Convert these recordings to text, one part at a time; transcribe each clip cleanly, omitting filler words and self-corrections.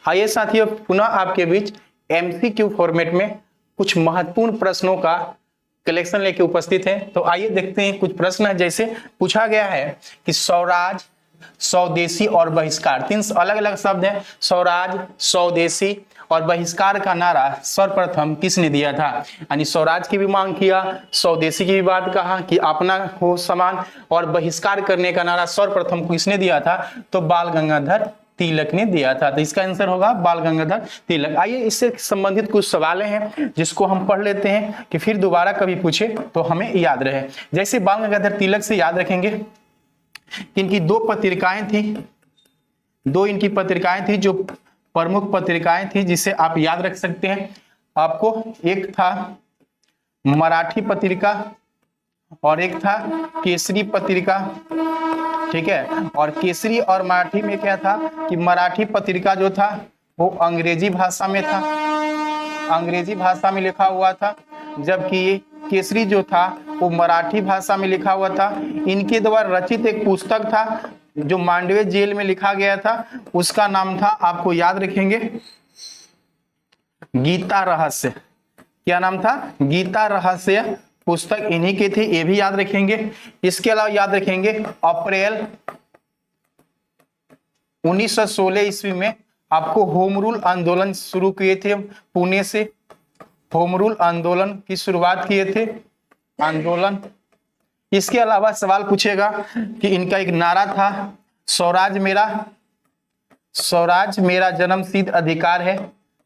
आइए साथियों, पुनः आपके बीच एमसीक्यू फॉर्मेट में कुछ महत्वपूर्ण प्रश्नों का कलेक्शन लेके उपस्थित है। तो आइए देखते हैं कुछ प्रश्न है। जैसे पूछा गया है कि स्वराज, स्वदेशी और बहिष्कार, तीन अलग अलग शब्द हैं। स्वराज, स्वदेशी और बहिष्कार का नारा सर्वप्रथम किसने दिया था? यानी स्वराज की भी मांग किया, स्वदेशी की भी बात कहा कि अपना हो समान, और बहिष्कार करने का नारा सर्वप्रथम किसने दिया था? तो बाल गंगाधर तिलक ने दिया था। तो इसका आंसर होगा बाल गंगाधर तिलक। आइए इससे संबंधित कुछ सवालें हैं जिसको हम पढ़ लेते हैं कि फिर दोबारा कभी पूछे तो हमें याद रहे। जैसे बाल गंगाधर तिलक से याद रखेंगे कि इनकी दो पत्रिकाएं थी, दो इनकी पत्रिकाएं थी जो प्रमुख पत्रिकाएं थी जिसे आप याद रख सकते हैं आपको। एक था मराठी पत्रिका और एक था केसरी पत्रिका, ठीक है। और केसरी और मराठी में क्या था कि मराठी पत्रिका जो था वो अंग्रेजी भाषा में था, अंग्रेजी भाषा में लिखा हुआ था, जबकि केसरी जो था वो मराठी भाषा में लिखा हुआ था। इनके द्वारा रचित एक पुस्तक था जो मांडवे जेल में लिखा गया था, उसका नाम था, आपको याद रखेंगे, गीता रहस्य। क्या नाम था? गीता रहस्य पुस्तक इन्हीं की थी, ये भी याद रखेंगे। इसके अलावा याद रखेंगे अप्रैल 1916 ईस्वी में आपको होम रूल आंदोलन शुरू किए थे पुणे से, होम रूल आंदोलन की शुरुआत किए थे आंदोलन। इसके अलावा सवाल पूछेगा कि इनका एक नारा था स्वराज मेरा, स्वराज मेरा जन्मसिद्ध अधिकार है,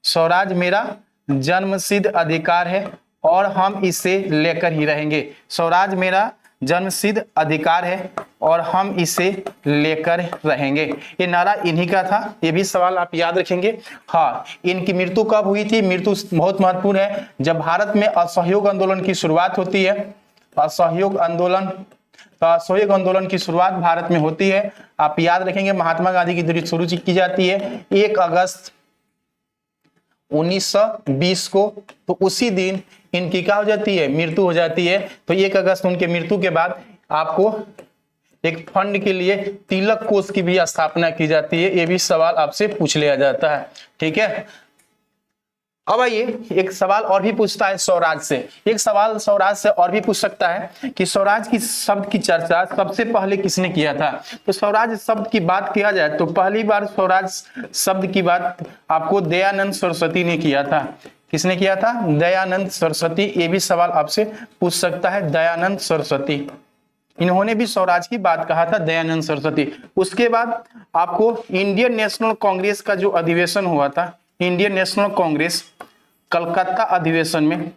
स्वराज मेरा जन्मसिद्ध अधिकार है और हम इसे लेकर ही रहेंगे। स्वराज मेरा जन्मसिद्ध अधिकार है और हम इसे लेकर रहेंगे, ये नारा इन्हीं का था। ये भी सवाल आप याद रखेंगे। हाँ, इनकी मृत्यु कब हुई थी? मृत्यु बहुत महत्वपूर्ण है। जब भारत में असहयोग आंदोलन की शुरुआत होती है, असहयोग आंदोलन, तो असहयोग आंदोलन की शुरुआत भारत में होती है। आप याद रखेंगे महात्मा गांधी की तरफ शुरू की जाती है 1 अगस्त 1920 को। तो उसी दिन इनकी क्या हो जाती है? मृत्यु हो जाती है। तो 1 अगस्त उनके मृत्यु के बाद आपको एक फंड के लिए तिलक कोष की भी स्थापना की जाती है। ये भी सवाल आपसे पूछ लिया जाता है, ठीक है। अब आइए एक सवाल और भी पूछता है स्वराज से, एक सवाल स्वराज से और भी पूछ सकता है कि स्वराज की शब्द की चर्चा सबसे पहले किसने किया था? तो स्वराज शब्द की बात किया जाए तो पहली बार स्वराज शब्द की बात आपको दयानंद सरस्वती ने किया था। किसने किया था? दयानंद सरस्वती। ये भी सवाल आपसे पूछ सकता है, दयानंद सरस्वती, इन्होंने भी स्वराज की बात कहा था, दयानंद सरस्वती। उसके बाद आपको इंडियन नेशनल कांग्रेस का जो अधिवेशन हुआ था, इंडियन नेशनल कांग्रेस, कलकत्ता अधिवेशन में,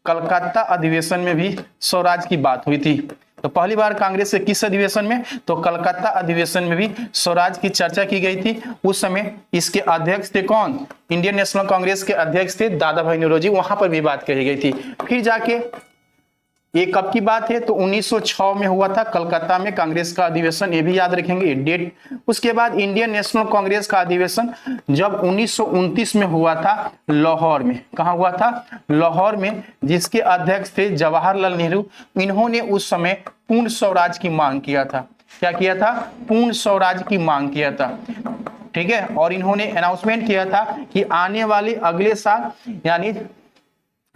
कलकत्ता अधिवेशन में भी स्वराज की बात हुई थी। तो पहली बार कांग्रेस के किस अधिवेशन में? तो कलकत्ता अधिवेशन में भी स्वराज की चर्चा की गई थी। उस समय इसके अध्यक्ष थे कौन? इंडियन नेशनल कांग्रेस के अध्यक्ष थे दादा भाई नौरोजी, वहां पर भी बात कही गई थी। फिर जाके ये कब की बात है? तो 1906 में हुआ था कलकत्ता में कांग्रेस का अधिवेशन, ये भी याद रखेंगे डेट। उसके बाद इंडियन नेशनल कांग्रेस का अधिवेशन जब 1929 में हुआ था लाहौर में। कहां हुआ था? लाहौर में, जिसके अध्यक्ष थे जवाहरलाल नेहरू। इन्होंने उस समय पूर्ण स्वराज की मांग किया था। क्या किया था? पूर्ण स्वराज की मांग किया था, ठीक है। और इन्होंने अनाउंसमेंट किया था कि आने वाले अगले साल यानी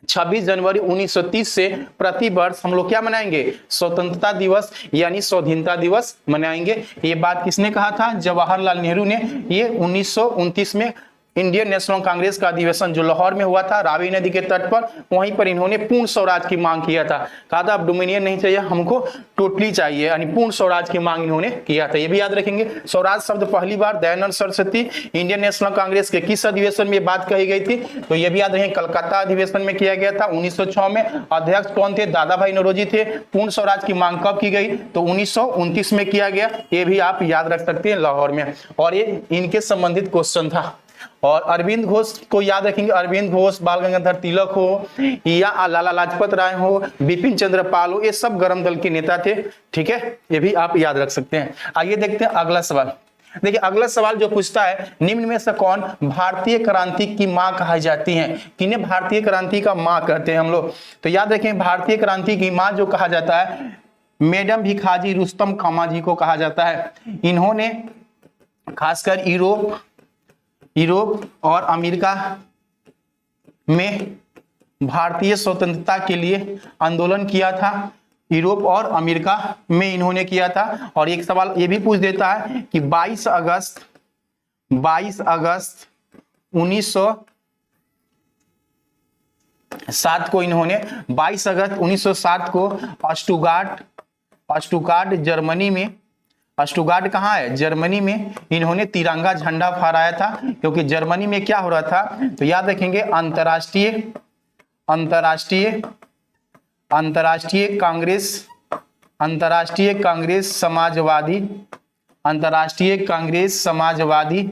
26 जनवरी 1930 से प्रति वर्ष हम लोग क्या मनाएंगे? स्वतंत्रता दिवस यानी स्वाधीनता दिवस मनाएंगे। ये बात किसने कहा था? जवाहरलाल नेहरू ने। ये 1929 में इंडियन नेशनल कांग्रेस का अधिवेशन जो लाहौर में हुआ था रावी नदी के तट पर, वहीं पर इन्होंने पूर्ण स्वराज की मांग किया था। कहा था अब डोमिनियन नहीं चाहिए, हमको टोटली चाहिए, यानी पूर्ण स्वराज की मांग इन्होंने किया था। ये भी याद रखेंगे। स्वराज शब्द पहली बार दयानंद सरस्वती इंडियन नेशनल कांग्रेस के किस अधिवेशन में बात कही गई थी? तो ये भी याद रखेंगे, कलकत्ता अधिवेशन में किया गया था 1906 में। अध्यक्ष कौन थे? दादा भाई नौरोजी थे। पूर्ण स्वराज की मांग कब की गई? तो 1929 में किया गया। ये भी आप याद रख सकते हैं, लाहौर में। और ये इनके संबंधित क्वेश्चन था। और अरविंद घोष को याद रखेंगे, अरविंद घोष, बाल गंगाधर तिलक हो या लाला लाजपत राय हो, बिपिन चंद्र पाल हो, ये सब गरम दल के नेता थे, ठीक है। ये भी आप याद रख सकते हैं। आइए देखते हैं अगला सवाल। देखिए अगला सवाल जो पूछता है, निम्न में से कौन भारतीय क्रांति की मां कही जाती है? किन्हें भारतीय क्रांति का मां कहते हैं हम लोग? तो याद रखें, भारतीय क्रांति की मां जो कहा जाता है, मैडम भिखाजी रुस्तम कामा जी को कहा जाता है। इन्होंने खासकर यूरोप यूरोप और अमेरिका में भारतीय स्वतंत्रता के लिए आंदोलन किया था। यूरोप और अमेरिका में इन्होंने किया था। और एक सवाल ये भी पूछ देता है कि 22 अगस्त 1907 को इन्होंने 22 अगस्त 1907 को स्टुटगार्ट जर्मनी में, स्टुटगार्ट कहाँ है, जर्मनी में इन्होंने तिरंगा झंडा फहराया था। क्योंकि जर्मनी में क्या हो रहा था, तो याद रखेंगे अंतर्राष्ट्रीय कांग्रेस समाजवादी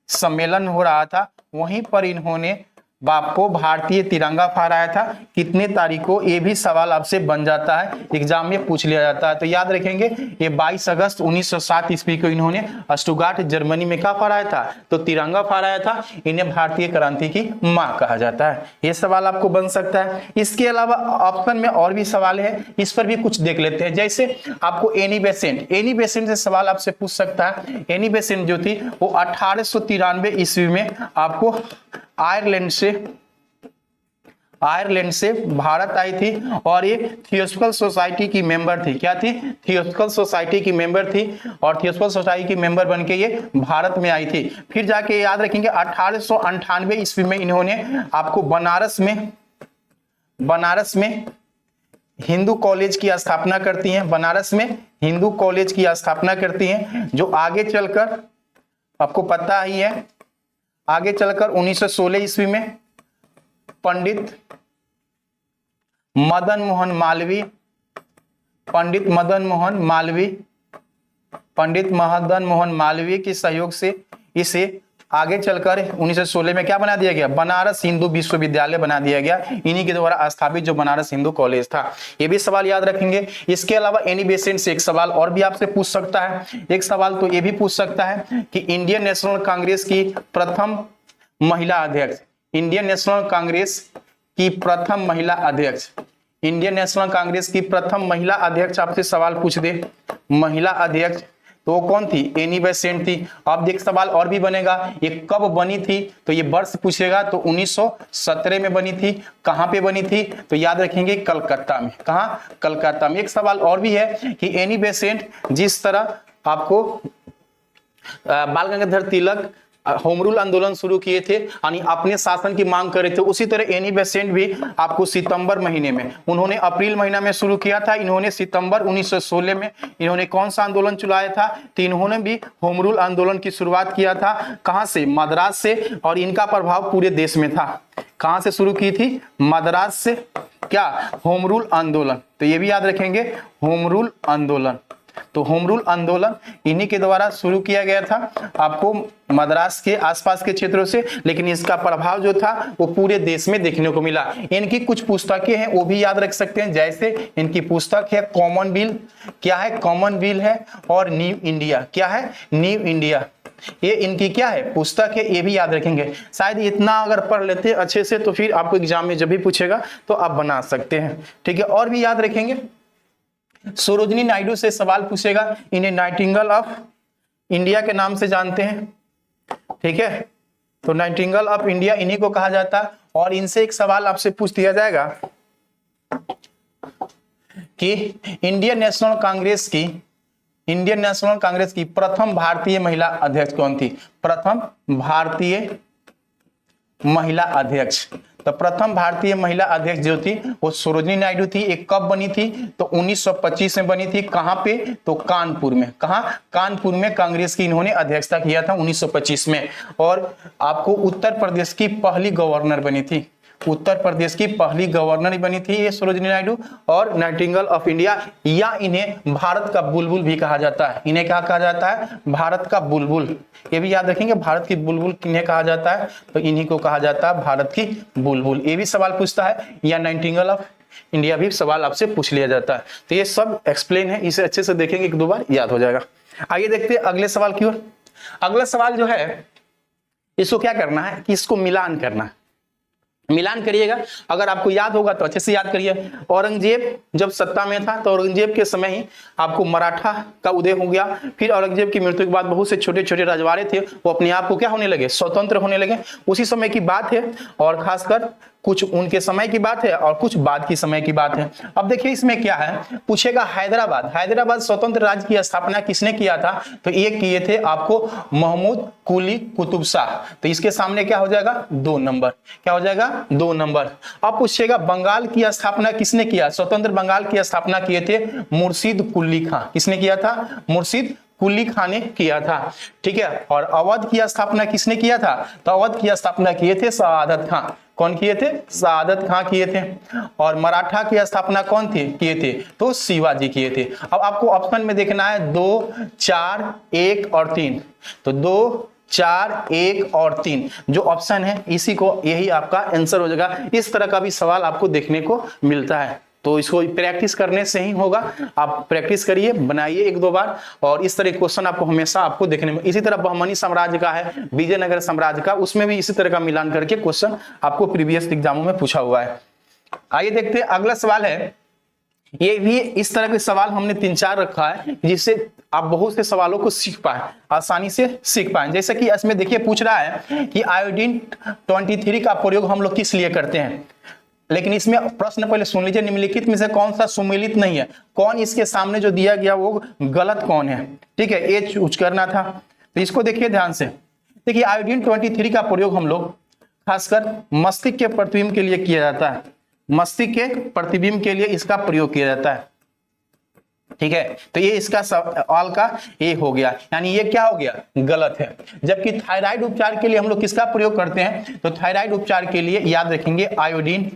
सम्मेलन हो रहा था। वहीं पर इन्होंने बाप को भारतीय तिरंगा फहराया था। कितने तारीख को, ये भी सवाल आपसे बन जाता है, एग्जाम में पूछ लिया जाता है। तो याद रखेंगे ये 22 अगस्त 1907 ईस्वी को इन्होंने स्टुटगार्ट जर्मनी में क्या फहराया था, तो तिरंगा फहराया था। इन्हें भारतीय क्रांति की मां कहा जाता है। ये सवाल आपको बन सकता है। इसके अलावा ऑप्शन में और भी सवाल है, इस पर भी कुछ देख लेते हैं। जैसे आपको एनी बेसेंट से सवाल आपसे पूछ सकता है। एनी बेसेंट जो थी वो 1893 ईस्वी में आपको आयरलैंड से भारत आई थी। और ये थियोसॉफिकल सोसाइटी की मेंबर थी। क्या थी, थियोसॉफिकल सोसाइटी की मेंबर थी। और थियोसॉफिकल सोसाइटी की मेंबर बनके ये भारत में आई थी। फिर जाके याद रखेंगे 1898 ईस्वी में इन्होंने आपको बनारस में हिंदू कॉलेज की स्थापना करती हैं। बनारस में हिंदू कॉलेज की स्थापना करती हैं, जो आगे चलकर आपको पता ही है, आगे चलकर 1916 ईस्वी में पंडित मदन मोहन मालवीय के सहयोग से इसे आगे चलकर 1916 में क्या बना दिया गया, बनारस हिंदू विश्वविद्यालय बना दिया गया। इन्हीं के द्वारा स्थापित जो बनारस हिंदू कॉलेज था। ये भी सवाल याद रखेंगे। इसके अलावा एनी बेसेंट से एक सवाल और भी आपसे पूछ सकता है। एक सवाल तो ये भी पूछ सकता है कि इंडियन नेशनल कांग्रेस की प्रथम महिला अध्यक्ष, इंडियन नेशनल कांग्रेस की प्रथम महिला अध्यक्ष आपसे सवाल पूछ दे, महिला अध्यक्ष तो वो कौन थी, एनी बेसेंट थी। अब देख सवाल और भी बनेगा, ये कब बनी थी, तो ये वर्ष पूछेगा तो 1917 में बनी थी। कहां पे बनी थी, तो याद रखेंगे कलकत्ता में। कहां, कलकत्ता में। एक सवाल और भी है कि एनी बेसेंट जिस तरह आपको बाल गंगाधर तिलक होम रूल आंदोलन शुरू किए थे, यानी अपने शासन की मांग कर रहे थे, उसी तरह एनी बेसेंट भी आपको सितंबर महीने में, उन्होंने अप्रैल महीना में शुरू किया था। इन्होंने सितंबर 1916 में इन्होंने कौन सा आंदोलन चलाया था, तो इन्होंने भी होम रूल आंदोलन की शुरुआत किया था। कहां से, मद्रास से। और इनका प्रभाव पूरे देश में था। कहां से शुरू की थी, मद्रास से। क्या, होम रूल आंदोलन। तो ये भी याद रखेंगे, होम रूल आंदोलन। तो होम रूल आंदोलन इन्हीं के द्वारा शुरू किया गया था, आपको मद्रास के आसपास के क्षेत्रों से। लेकिन इसका प्रभाव जो था वो पूरे देश में देखने को मिला। इनकी कुछ पुस्तकें हैं, वो भी याद रख सकते हैं। जैसे इनकी पुस्तक है कॉमनवेल्थ, क्या है, कॉमनवेल्थ है। और न्यू इंडिया, क्या है, न्यू इंडिया। ये इनकी क्या है, पुस्तक है। ये भी याद रखेंगे। शायद इतना अगर पढ़ लेते अच्छे से तो फिर आपको एग्जाम में जब भी पूछेगा तो आप बना सकते हैं। ठीक है, और भी याद रखेंगे। सरोजिनी नायडू से सवाल पूछेगा, इन्हें नाइटिंगेल ऑफ इंडिया के नाम से जानते हैं। ठीक है, तो नाइटिंगेल ऑफ इंडिया इन्हीं को कहा जाता है। और इनसे एक सवाल आपसे पूछ दिया जाएगा कि इंडियन नेशनल कांग्रेस की प्रथम भारतीय महिला अध्यक्ष कौन थी, प्रथम भारतीय महिला अध्यक्ष। तो प्रथम भारतीय महिला अध्यक्ष जो थी वो सरोजिनी नायडू थी। एक कब बनी थी, तो 1925 में बनी थी। कहां पे, तो कानपुर में। कहां, कानपुर में कांग्रेस की इन्होंने अध्यक्षता किया था 1925 में। और आपको उत्तर प्रदेश की पहली गवर्नर बनी थी, उत्तर प्रदेश की पहली गवर्नर बनी थी ये सरोजिनी नायडू। और नाइटिंगेल ऑफ इंडिया, या इन्हें भारत का बुलबुल भी कहा जाता है। इन्हें क्या कहा जाता है, भारत का बुलबुल। ये भी याद रखेंगे, भारत की बुलबुल किन्हें कहा जाता है, तो इन्हीं को कहा जाता है भारत की बुलबुल। ये भी सवाल पूछता है, या नाइटिंगेल ऑफ इंडिया भी सवाल आपसे पूछ लिया जाता है। तो ये सब एक्सप्लेन है, इसे अच्छे से देखेंगे, एक दो बार याद हो जाएगा। आइए देखते हैं अगले सवाल की ओर। अगला सवाल जो है, इसको क्या करना है कि इसको मिलान करना है। मिलान करिएगा, अगर आपको याद होगा तो अच्छे से याद करिए। औरंगजेब जब सत्ता में था तो औरंगजेब के समय ही आपको मराठा का उदय हो गया। फिर औरंगजेब की मृत्यु के बाद बहुत से छोटे छोटे रजवाड़े थे वो अपने आप को क्या होने लगे, स्वतंत्र होने लगे। उसी समय की बात है और खासकर कुछ उनके समय की बात है और कुछ बाद की समय की बात है। अब देखिए इसमें क्या है, पूछेगा हैदराबाद स्वतंत्र राज्य की स्थापना किसने किया था, तो ये किए थे आपको महमूद कुली कुतुब शाह। तो इसके सामने क्या हो जाएगा, 2 नंबर, क्या हो जाएगा 2 नंबर। अब पूछेगा बंगाल की स्थापना किसने किया, स्वतंत्र बंगाल की स्थापना किए थे मुर्शीद कुली खां। किसने किया था, मुर्शीद कुली खां ने किया था, ठीक है। और अवध की स्थापना किसने किया था, तो अवध की स्थापना किए थे शहादत खां। कौन किए थे, शहादत खां किए थे। और मराठा की स्थापना कौन थे किए थे, तो शिवाजी किए थे। अब आपको ऑप्शन में देखना है 2, 4, 1 और 3। तो 2, 4, 1 और 3 जो ऑप्शन है इसी को, यही आपका आंसर हो जाएगा। इस तरह का भी सवाल आपको देखने को मिलता है, तो इसको प्रैक्टिस करने से ही होगा। आप प्रैक्टिस करिए, बनाइए 1-2 बार, और इस तरह के क्वेश्चन आपको हमेशा आपको देखने में। इसी तरह बहमनी साम्राज्य का है, विजयनगर साम्राज्य का, उसमें भी इसी तरह का मिलान करके क्वेश्चन आपको प्रीवियस एग्जामों में पूछा हुआ है। आइए देखते हैं अगला सवाल है। ये भी इस तरह के सवाल हमने 3-4 रखा है जिससे आप बहुत से सवालों को सीख पाए, आसानी से सीख पाए। जैसे कि इसमें देखिए पूछ रहा है कि आयोडीन 23 का प्रयोग हम लोग किस लिए करते हैं, लेकिन इसमें प्रश्न पहले सुन लीजिए, निम्नलिखित में से कौन सा सुमेलित नहीं है, कौन इसके सामने जो दिया गया वो गलत कौन है, ठीक है, ये चूज करना था। तो इसको देखिए ध्यान से। देखिए आयोडीन 23 का प्रयोग हम लोग खासकर मस्तिष्क के प्रतिबिंब के लिए किया जाता है, मस्तिष्क के प्रतिबिंब के लिए इसका प्रयोग किया जाता है, ठीक है। तो ये इसका सवाल का ये हो गया, यानी ये क्या हो गया, गलत है। जबकि थायराइड उपचार के लिए हम लोग किसका प्रयोग करते हैं, तो थायराइड उपचार के लिए याद रखेंगे आयोडीन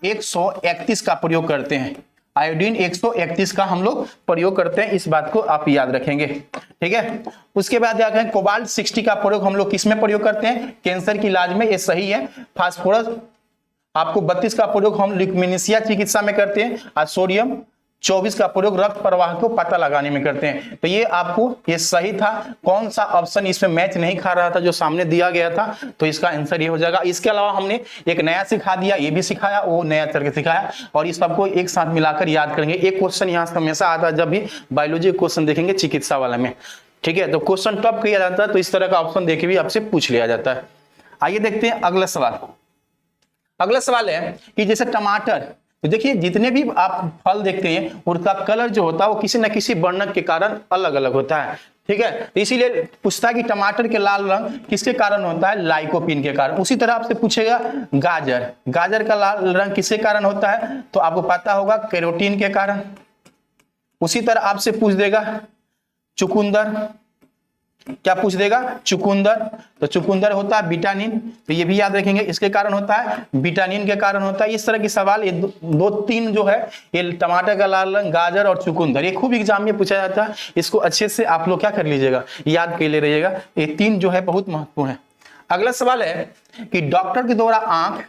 131 का प्रयोग करते हैं, आयोडीन 131 का हम लोग प्रयोग करते हैं, इस बात को आप याद रखेंगे, ठीक है। उसके बाद याद रखें कोबाल्ट 60 का प्रयोग हम लोग किसमें प्रयोग करते हैं, कैंसर की इलाज में, ये सही है। फास्फोरस आपको 32 का प्रयोग हम ल्यूकेमिया चिकित्सा में करते हैं, और सोडियम 24 का प्रयोग रक्त प्रवाह को पता लगाने में करते हैं। तो ये आपको ये सही था। कौन सा ऑप्शन इसमें मैच नहीं खा रहा था जो सामने दिया गया था, तो इसका आंसर ये हो जाएगा। इसके अलावा हमने एक नया सिखा दिया, ये भी सिखाया, वो नया करके सिखाया, और इस सबको एक साथ मिलाकर याद करेंगे। एक क्वेश्चन यहाँ से हमेशा आता है जब भी बायोलॉजी क्वेश्चन देखेंगे चिकित्सा वाला में, ठीक है। तो क्वेश्चन टॉप किया जाता है, तो इस तरह का ऑप्शन देके भी आपसे पूछ लिया जाता है। आइए देखते हैं अगला सवाल। अगला सवाल है कि जैसे टमाटर, तो देखिए जितने भी आप फल देखते हैं उनका कलर जो होता है वो किसी न किसी वर्णक के कारण अलग अलग होता है, ठीक है। तो इसीलिए पूछता है कि टमाटर के लाल रंग किसके कारण होता है, लाइकोपीन के कारण। उसी तरह आपसे पूछेगा गाजर का लाल रंग किसके कारण होता है, तो आपको पता होगा कैरोटीन के कारण। उसी तरह आपसे पूछ देगा चुकंदर, क्या पूछ देगा, चुकंदर, तो चुकंदर होता है विटामिन, तो ये भी याद रखेंगे इसके कारण होता है, विटामिन के कारण होता है। इस तरह के सवाल ये 2-3 जो है, ये टमाटर का लाल रंग, गाजर और चुकंदर, ये खूब एग्जाम में पूछा जाता है। इसको अच्छे से आप लोग क्या कर लीजिएगा, याद कर ले रहिएगा, ये 3 जो है बहुत महत्वपूर्ण है। अगला सवाल है कि डॉक्टर के द्वारा आंख,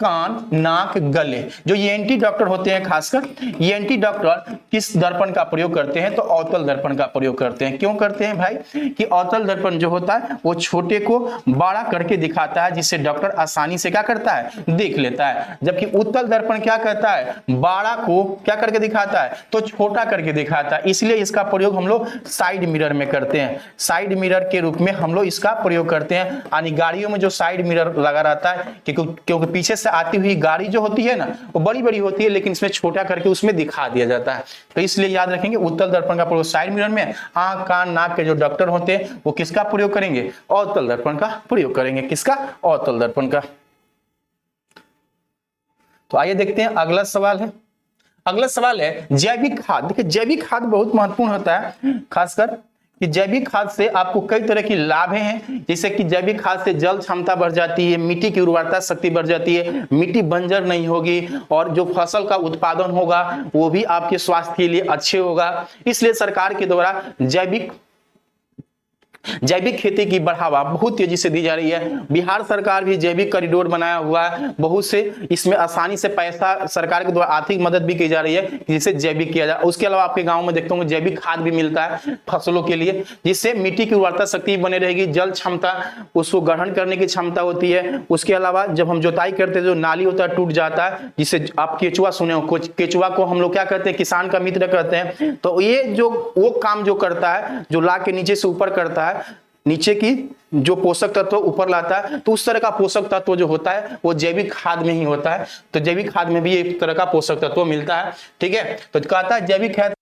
कान, नाक, गले, जो ईएनटी डॉक्टर होते हैं, खासकर ईएनटी डॉक्टर किस दर्पण का प्रयोग करते हैं, तो अवतल दर्पण का प्रयोग करते हैं। क्यों करते हैं भाई, कि अवतल दर्पण जो होता है वो छोटे को बड़ा करके दिखाता है, जिससे डॉक्टर आसानी से क्या करता है, देख लेता है। जबकि उत्तल दर्पण क्या करता है, बड़ा को क्या करके दिखाता है, तो छोटा करके दिखाता है। इसलिए इसका प्रयोग हम लोग साइड मिरर में करते हैं, साइड मिरर के रूप में हम लोग इसका प्रयोग करते हैं। यानी गाड़ियों में जो साइड मिरर लगा रहता है, क्योंकि पीछे से आती हुई गाड़ी जो होती है ना वो बड़ी बड़ी होती है, लेकिन इसमें छोटा करके उसमें दिखा दिया जाता है। तो इसलिए याद रखेंगे उत्तल दर्पण का प्रयोग साइड मिरर में। आंख, कान, नाक के जो डॉक्टर होते हैं वो किसका प्रयोग करेंगे, अवतल दर्पण का प्रयोग करेंगे। किसका, अवतल दर्पण का। तो आइए देखते हैं अगला सवाल है। अगला सवाल है जैविक खाद। देखिए जैविक खाद बहुत महत्वपूर्ण होता है, खासकर कि जैविक खाद से आपको कई तरह की लाभ हैं। जैसे कि जैविक खाद से जल क्षमता बढ़ जाती है, मिट्टी की उर्वरता शक्ति बढ़ जाती है, मिट्टी बंजर नहीं होगी, और जो फसल का उत्पादन होगा वो भी आपके स्वास्थ्य के लिए अच्छे होगा। इसलिए सरकार के द्वारा जैविक जैविक खेती की बढ़ावा बहुत तेजी से दी जा रही है। बिहार सरकार भी जैविक कॉरिडोर बनाया हुआ है, बहुत से इसमें आसानी से पैसा सरकार के द्वारा आर्थिक मदद भी की जा रही है जिससे जैविक किया जाए। उसके अलावा आपके गांव में देखता हूँ जैविक खाद भी मिलता है फसलों के लिए, जिससे मिट्टी की उर्वरता शक्ति बने रहेगी, जल क्षमता उसको ग्रहण करने की क्षमता होती है। उसके अलावा जब हम जोताई करते हैं जो नाली होता है टूट जाता है, जिससे आप केचुआ सुने हो, केचुआ को हम लोग क्या करते हैं, किसान का मित्र कहते हैं। तो ये जो वो काम जो करता है, जो ला के नीचे से ऊपर करता है, नीचे की जो पोषक तत्व ऊपर लाता है, तो उस तरह का पोषक तत्व जो होता है वो जैविक खाद में ही होता है। तो जैविक खाद में भी एक तरह का पोषक तत्व मिलता है। ठीक है, तो कहता है जैविक खाद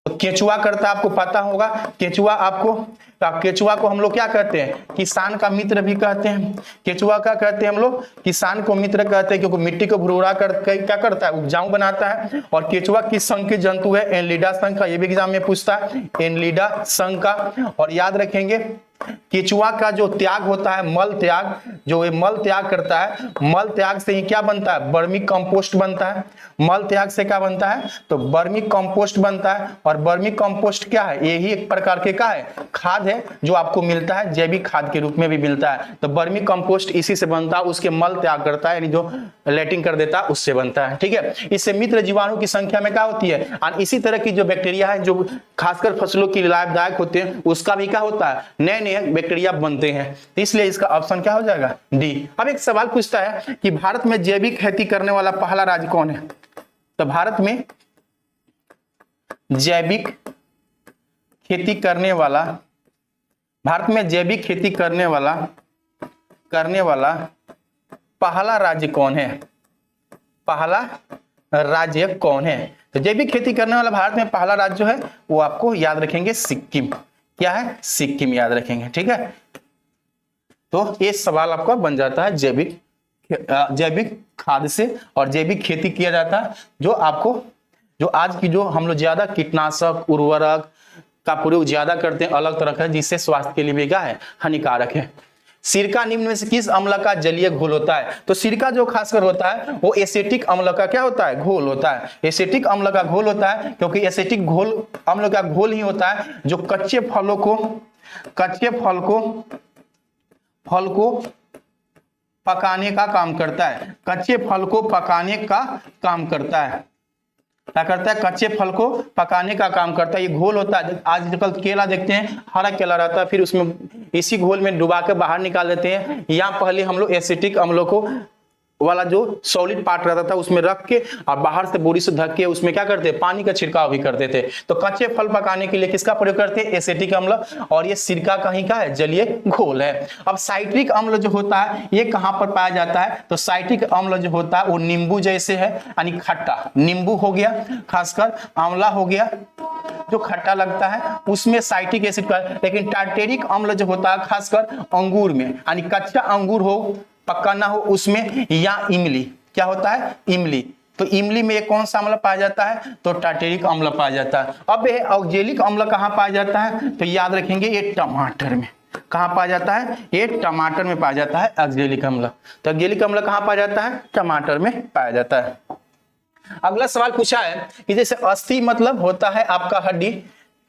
केचुआ करता है, आपको पता होगा केचुआ को हम लोग क्या कहते हैं, किसान का मित्र भी कहते हैं। केचुआ का कहते हैं हम लोग किसान को मित्र कहते हैं, क्योंकि मिट्टी को भुरभुरा कर क्या करता है, उपजाऊ बनाता है। और केचुआ किस संघ के जंतु है, एनलिडा संघ का, ये भी एग्जाम में पूछता है, एनलिडा संघ का। और याद रखेंगे केचुआ का जो त्याग होता है, मल त्याग, जो ये मल त्याग करता है, मल त्याग से ही क्या बनता है, वर्मी कंपोस्ट बनता है। मल त्याग से क्या बनता है, तो वर्मी कंपोस्ट बनता है। और वर्मी कंपोस्ट क्या है, यही एक प्रकार के का है, खाद है, जो आपको मिलता है जैविक खाद के रूप में भी मिलता है। तो वर्मी कंपोस्ट इसी से बनता है, उसके मल त्याग करता है, यानी जो लेटिंग कर देता है उससे बनता है। ठीक है, इससे मित्र जीवाणु की संख्या में क्या होती है, और इसी तरह की जो बैक्टीरिया है जो खासकर फसलों के लिए लाभदायक होते हैं, उसका भी क्या होता है, नए नए बैक्टीरिया बनते हैं। तो इसलिए इसका ऑप्शन क्या हो जाएगा, डी। अब एक सवाल पूछता है कि भारत में जैविक खेती करने वाला पहला राज्य कौन है। तो भारत में जैविक खेती करने वाला पहला राज्य कौन है, पहला राज्य कौन है। तो जैविक खेती करने वाला भारत में पहला राज्य जो है वो आपको याद रखेंगे सिक्किम। क्या है, सिक्किम याद रखेंगे। ठीक है, तो ये सवाल आपका बन जाता है जैविक खाद से और जैविक खेती किया जाता है, जो आपको जो आज की जो हम लोग ज्यादा कीटनाशक उर्वरक का प्रयोग ज्यादा करते हैं अलग तरह का, जिससे स्वास्थ्य के लिए भी क्या है, हानिकारक है। सिरका निम्न में से किस अम्ल का जलीय घोल होता है। तो सिरका जो खासकर होता है वो एसिटिक अम्ल का क्या होता है, घोल होता है। एसिटिक अम्ल का घोल होता है, क्योंकि एसिटिक घोल अम्ल का घोल ही होता है जो कच्चे फल को पकाने का काम करता है। कच्चे फल को पकाने का काम करता है, क्या करता है, कच्चे फल को पकाने का काम करता है। ये घोल होता है, आजकल केला देखते हैं हरा केला रहता है, फिर उसमें इसी घोल में डुबा के बाहर निकाल देते हैं। यहाँ पहले हम लोग एसिटिक अम्लों को वाला जो सॉलिड पार्ट रहता था उसमें रख के और बाहर से बोरी से ढक के उसमें क्या करते, पानी का छिड़काव भी करते थे। तो कच्चे फल पकाने के लिए किसका प्रयोग करते हैं, एसिटिक अम्ल। और ये सिरका का ही का है, जलीय घोल है। अब साइट्रिक अम्ल जो होता है ये कहां पर पाया जाता है, तो साइट्रिक अम्ल जो होता है वो नींबू जैसे है, यानी खट्टा, नींबू हो गया, खासकर आंवला हो गया जो खट्टा लगता है उसमें साइट्रिक एसिड का। लेकिन टार्टेरिक अम्ल जो होता है खासकर अंगूर में, यानी कच्चा अंगूर हो पक्का ना हो उसमें, या इमली, क्या होता है, इमली। तो इमली में एक कौन सा अम्ल पाया जाता है, तो टार्टेरिक अम्ल पाया जाता है। अब ये ऑक्जेलिक अम्ल कहां पाया जाता है, तो याद रखेंगे ये टमाटर में। कहां पाया जाता है, ये टमाटर में पाया जाता है ऑक्जेलिक अम्ल। तो ऑक्जेलिक अम्ल कहां पाया जाता है, टमाटर में पाया जाता है। अगला सवाल पूछा है कि जैसे अस्थि मतलब होता है आपका हड्डी,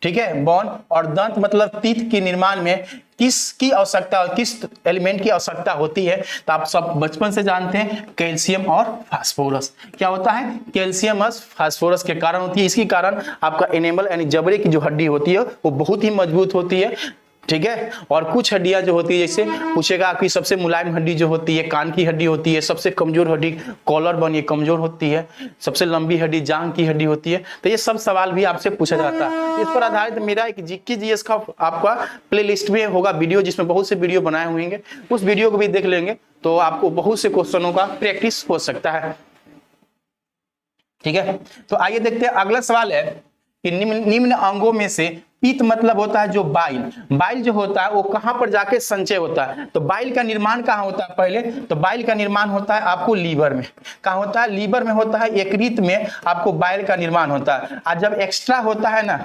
ठीक है, बोन, और दंत मतलब तीत के निर्माण में किसकी आवश्यकता, किस एलिमेंट की आवश्यकता होती है। तो आप सब बचपन से जानते हैं कैल्शियम और फास्फोरस। क्या होता है, कैल्शियम और फास्फोरस के कारण होती है। इसके कारण आपका एनेमल यानी जबड़े की जो हड्डी होती है वो बहुत ही मजबूत होती है। ठीक है, और कुछ हड्डियां जो होती है, जैसे पूछेगा कि सबसे मुलायम हड्डी जो होती है कान की हड्डी होती है, सबसे कमजोर हड्डी कॉलर बोन ये कमजोर होती है, सबसे लंबी हड्डी जांघ की हड्डी होती है। तो ये सब सवाल भी आपसे पूछा जाता है। इस पर आधारित मेरा एक जीके जीएस का आपका प्लेलिस्ट में होगा वीडियो, जिसमें बहुत से वीडियो बनाए हुए हैं, उस वीडियो को भी देख लेंगे तो आपको बहुत से क्वेश्चनों का प्रैक्टिस हो सकता है। ठीक है, तो आइए देखते हैं अगला सवाल है कि निम्न अंगों में से पित्त मतलब होता है जो बाइल, बाइल जो होता है वो कहां पर जाके संचय होता है, तो बाइल का निर्माण कहां होता है पहले, तो बाइल का निर्माण होता है आपको लीवर में। कहां होता है, लीवर में होता है, यकृत में आपको बाइल का निर्माण होता है। और जब एक्स्ट्रा होता है ना,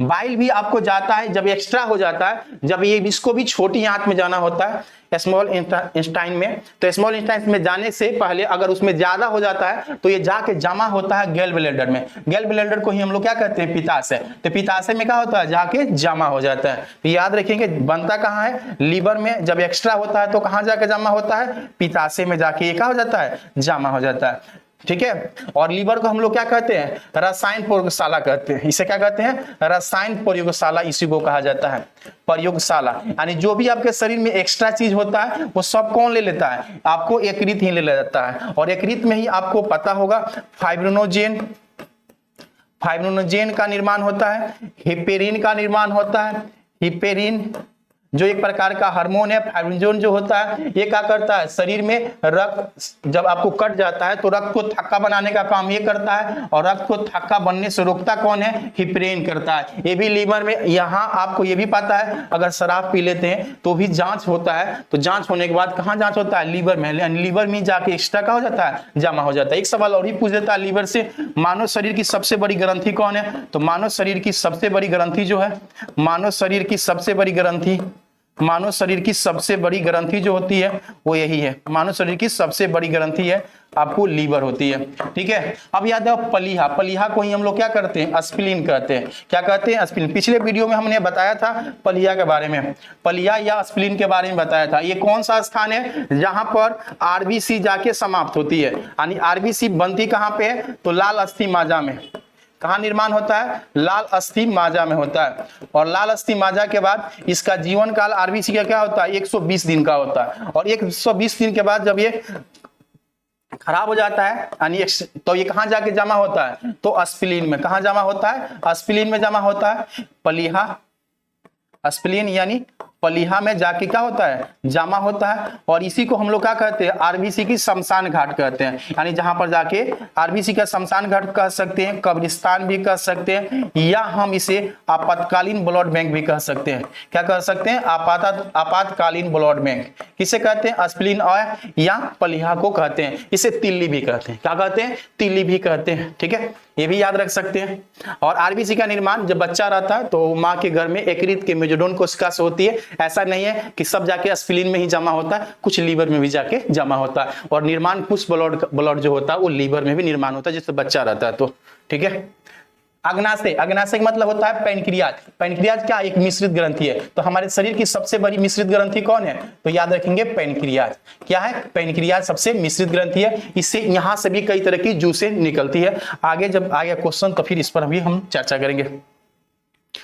बाइल भी आपको जाता है, जब एक्स्ट्रा हो जाता है, जब ये इसको भी छोटी आंत में जाना होता है स्मॉल इंटेस्टाइन में, तो स्मॉल इंटेस्टाइन में जाने से पहले अगर उसमें ज्यादा हो जाता है तो ये जाके जमा होता है गैल ब्लैडर में। गैल ब्लैडर को ही हम लोग क्या कहते हैं, पित्ताशय। तो पित्ताशय में क्या होता है, जाके जमा हो जाता है। तो याद रखेंगे बनता कहाँ है, लीवर में। जब एक्स्ट्रा होता है तो कहाँ जाके जमा होता है, पित्ताशय में जाके ये क्या हो जाता है, जमा हो जाता है। ठीक है। और लीवर को हम लोग क्या कहते हैं, रसायन प्रयोगशाला कहते हैं। इसे क्या कहते हैं, रसायन प्रयोगशाला, इसी को कहा जाता है प्रयोगशाला। यानी जो भी आपके शरीर में एक्स्ट्रा चीज होता है वो सब कौन ले लेता है, आपको यकृत ही ले लेता है। और यकृत में ही आपको पता होगा फाइब्रिनोजेन, फाइब्रिनोजेन का निर्माण होता है, हिपेरिन का निर्माण होता है। हिपेरिन जो एक प्रकार का हार्मोन है, फाइब्रिनोजेन जो होता है ये क्या करता है, शरीर में रक्त जब आपको कट जाता है तो रक्त को थक्का बनाने का काम ये करता है, और रक्त को थक्का बनने से रोकता कौन है, हिपेरिन करता है। ये भी लीवर में। यहाँ आपको ये भी पता है अगर शराब पी लेते हैं तो भी जांच होता है, तो जांच होने के बाद कहाँ जांच होता है, लीवर में। लीवर में जाके एक्स्ट्रा का हो जाता है, जमा हो जाता है। एक सवाल और ही पूछ देता है लीवर से, मानव शरीर की सबसे बड़ी ग्रंथि कौन है, तो मानव शरीर की सबसे बड़ी ग्रंथि जो है, मानव शरीर की सबसे बड़ी ग्रंथि, मानव शरीर की सबसे बड़ी ग्रंथि जो होती है वो यही है। मानव शरीर की सबसे बड़ी ग्रंथि है आपको लीवर होती है। ठीक है। अब याद है पलीहा, पलीहा को ही हम लोग क्या करते हैं, स्प्लीन कहते हैं। क्या कहते हैं, स्प्लीन। पिछले वीडियो में हमने बताया था पलीहा के बारे में, पलीहा या स्प्लीन के बारे में बताया था। ये कौन सा स्थान है जहां पर आरबीसी जाके समाप्त होती है, यानी आरबीसी बनती कहां पे है, तो लाल अस्थि माजा में। कहाँ निर्माण होता है, लाल अस्थि माजा में होता है। और लाल अस्थि माजा के बाद इसका जीवन काल आरबीसी का क्या होता है, 120 दिन का होता है। और 120 दिन के बाद जब ये खराब हो जाता है, यानी तो ये कहां जाके जमा होता है, तो स्प्लीन में। कहां जमा होता है, स्प्लीन में जमा होता है। पलीहा, स्प्लीन यानी पलीहा में जाके क्या होता है, जमा होता है। और इसी को हम लोग क्या कहते हैं, आरबीसी की शमशान घाट कहते हैं। यानी जहां पर जाके आरबीसी का शमशान घाट कह सकते हैं, कब्रिस्तान भी कह सकते हैं, या हम इसे आपातकालीन ब्लड बैंक भी कह सकते हैं। क्या कह सकते हैं, आपातकालीन ब्लड बैंक। किसे कहते हैं, स्प्लीन और या पलीहा को कहते हैं। इसे तिल्ली भी कहते हैं। क्या कहते हैं, तिल्ली भी कहते हैं। ठीक है, ये भी याद रख सकते हैं। और आरबीसी का निर्माण जब बच्चा रहता है तो माँ के घर में यकृत के मेजोडोन कोशिका से होती है। ऐसा नहीं है कि सब जाके स्प्लीन में ही जमा होता है, कुछ लीवर में भी जाके जमा होता है। और निर्माण कुछ ब्लड जो होता है वो लीवर में भी निर्माण होता है जिससे बच्चा रहता है। तो ठीक है। अग्नाशय, अग्नाशय का मतलब होता है पैनक्रियाज। पैनक्रियाज क्या, एक मिश्रित ग्रंथि है। तो हमारे शरीर की सबसे बड़ी मिश्रित ग्रंथि कौन है, तो याद रखेंगे पैनक्रियाज। क्या है, पैनक्रियाज सबसे मिश्रित ग्रंथि है। इससे यहां से भी कई तरह की जूसें निकलती है। आगे जब आएगा क्वेश्चन तो फिर इस पर भी हम चर्चा करेंगे।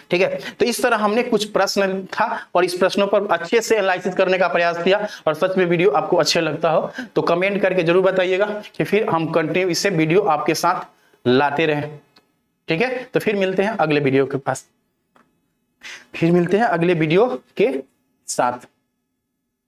ठीक है। तो इस तरह हमने कुछ प्रश्न था और इस प्रश्नों पर अच्छे से एनालिसिस करने का प्रयास किया। और सच में वीडियो आपको अच्छे लगता हो तो कमेंट करके जरूर बताइएगा कि फिर हम कंटिन्यू इससे वीडियो आपके साथ लाते रहें। ठीक है। तो फिर मिलते हैं अगले वीडियो के पास, फिर मिलते हैं अगले वीडियो के साथ।